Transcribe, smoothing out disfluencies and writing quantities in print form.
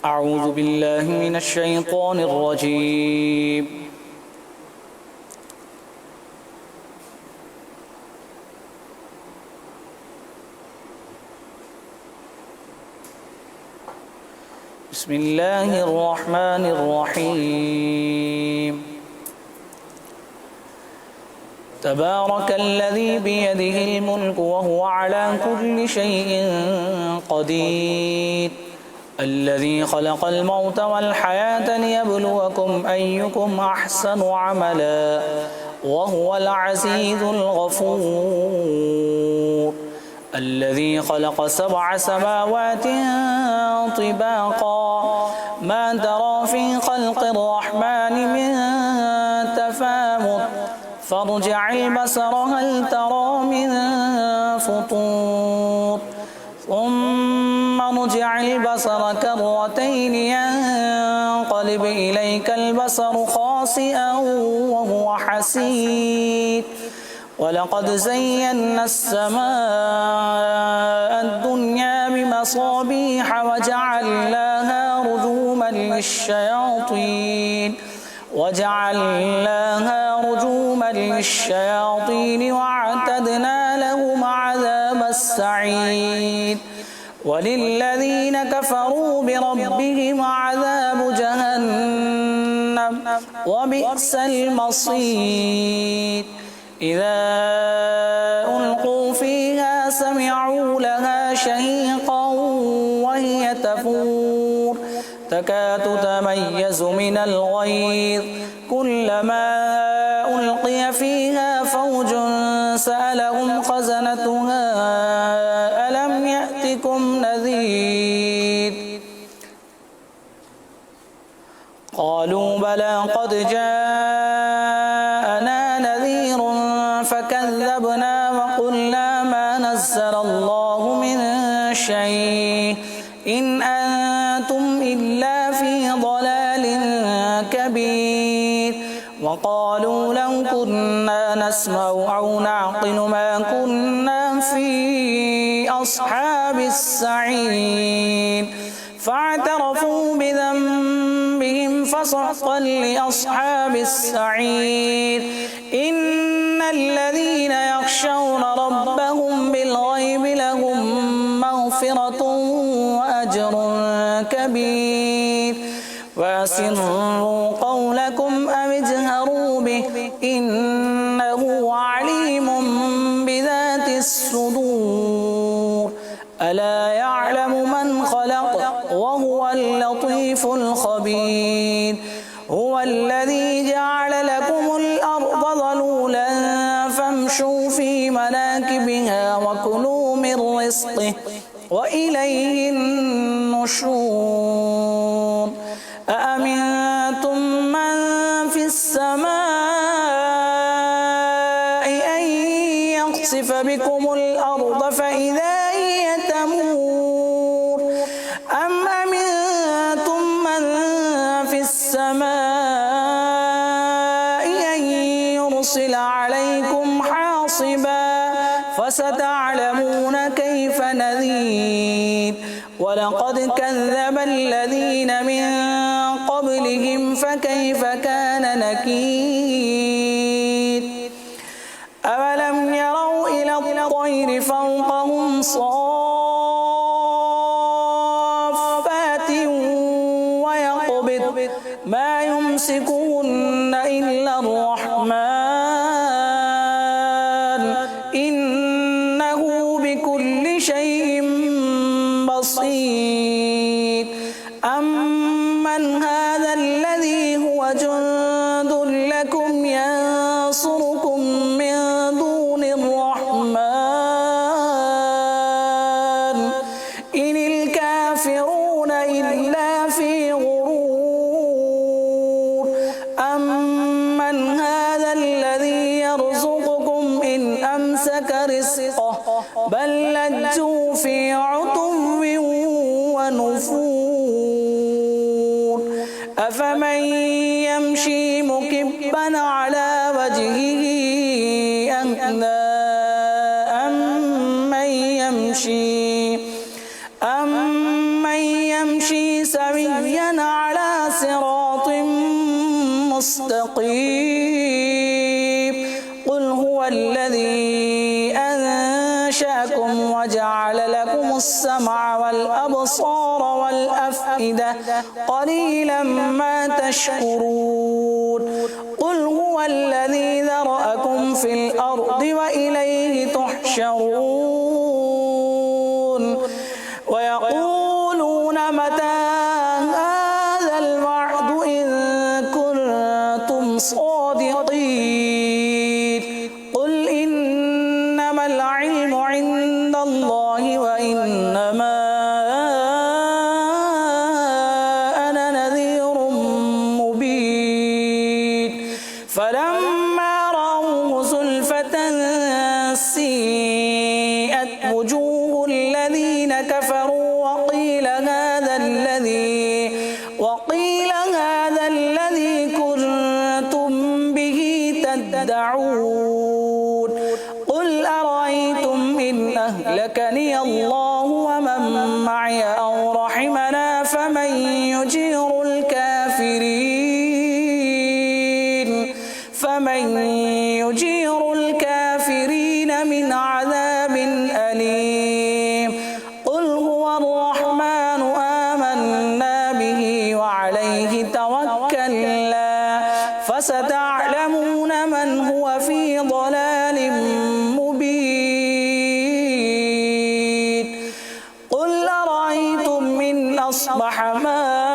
أعوذ بالله من الشيطان الرجيم. بسم الله الرحمن الرحيم. تبارك الذي بيده الملك وهو على كل شيء قدير، الذي خلق الموت والحياة ليبلوكم أيكم أحسن عملا وهو العزيز الغفور، الذي خلق 7 سماوات طباقا ما ترى في خلق الرحمن من تفاوت فارجع البصر هل ترى من فطور ثم ارجع البصر كرتين ينقلب إليك البصر خاسئا وهو حسير، ولقد زينا السماء الدنيا بمصابيح وجعلناها رجوما للشياطين وأعتدنا لهم عذاب السعير، وللذين كفروا بربهم عذاب جهنم وبئس المصير. إذا ألقوا فيها سمعوا لها شهيقا وهي تفور تكاد تميز من الغيظ، كلما ألقي فيها فوج سألهم خزنتها ألم يأتكم نذير؟ قالوا بلى قد جاءنا نذير فكذبنا وقلنا ما نزل الله من شيء إن أنتم إلا في ضلال كبير، وقالوا لو كنا نسمع أو نعقل ما كنا في أصحاب السعير، فاعترفوا بذنبهم فسحقا لأصحاب السعير. إن الذين يخشون ربهم بالغيب لهم مغفرة وأجر كبير، وأسروا قولكم أو اجهروا به إنه عليم بذات الصدور، ألا يعلم من خلق وهو اللطيف الخبير. هو الذي جعل لكم الأرض ذلولا فامشوا في مناكبها وكلوا من رزقه وإليه النشور. أأمنتم من في السماء أن يخسف بكم الأرض فإذا هي تمور، أم أمنتم من في السماء أن يرسل عليكم حاصبا فستعلمون كيف نذير. ولقد كذب الذين من قبلهم فكيف كان نكير. أولم يروا إلى الطير فوقهم صافات ويقبض ما يمسكهن إلا الرحمن إنه بكل شيء بصير. أمن هذا الذي هو جند لكم ينصركم من دون الرحمن إن الكافرون إلا في غرور. أمن هذا الذي يرزقكم إن أمسك رزقه بل لجوا في عتو ونفور. أفمن يمشي مكبا على وجهه أهدى أمن يمشي سويا على صراط مستقيم. قل هو الذي أنشأكم وجعل لكم السمع والأبصار والأفئدة قليلا ما تشكرون. قل هو الذي ذرأكم في الأرض وإليه تحشرون. ويقولون متى هذا الوعد إن كنتم صادقين. قل إنما العلم عند الله وإنما أنا نذير مبين. فلما رأوه زلفة سيئت وجوه الذين كفروا وقيل هذا الذي كنتم به تدعون. قل أرأيتم إن أهلكني الله ومن معي أو رحمنا فمن يجير الكافرين من عذاب أليم. قل هو الرحمن آمنا به وعليه توكلنا فستعلمون من هو في ضلال مبين. قل أرأيتم إن أصبح ماؤكم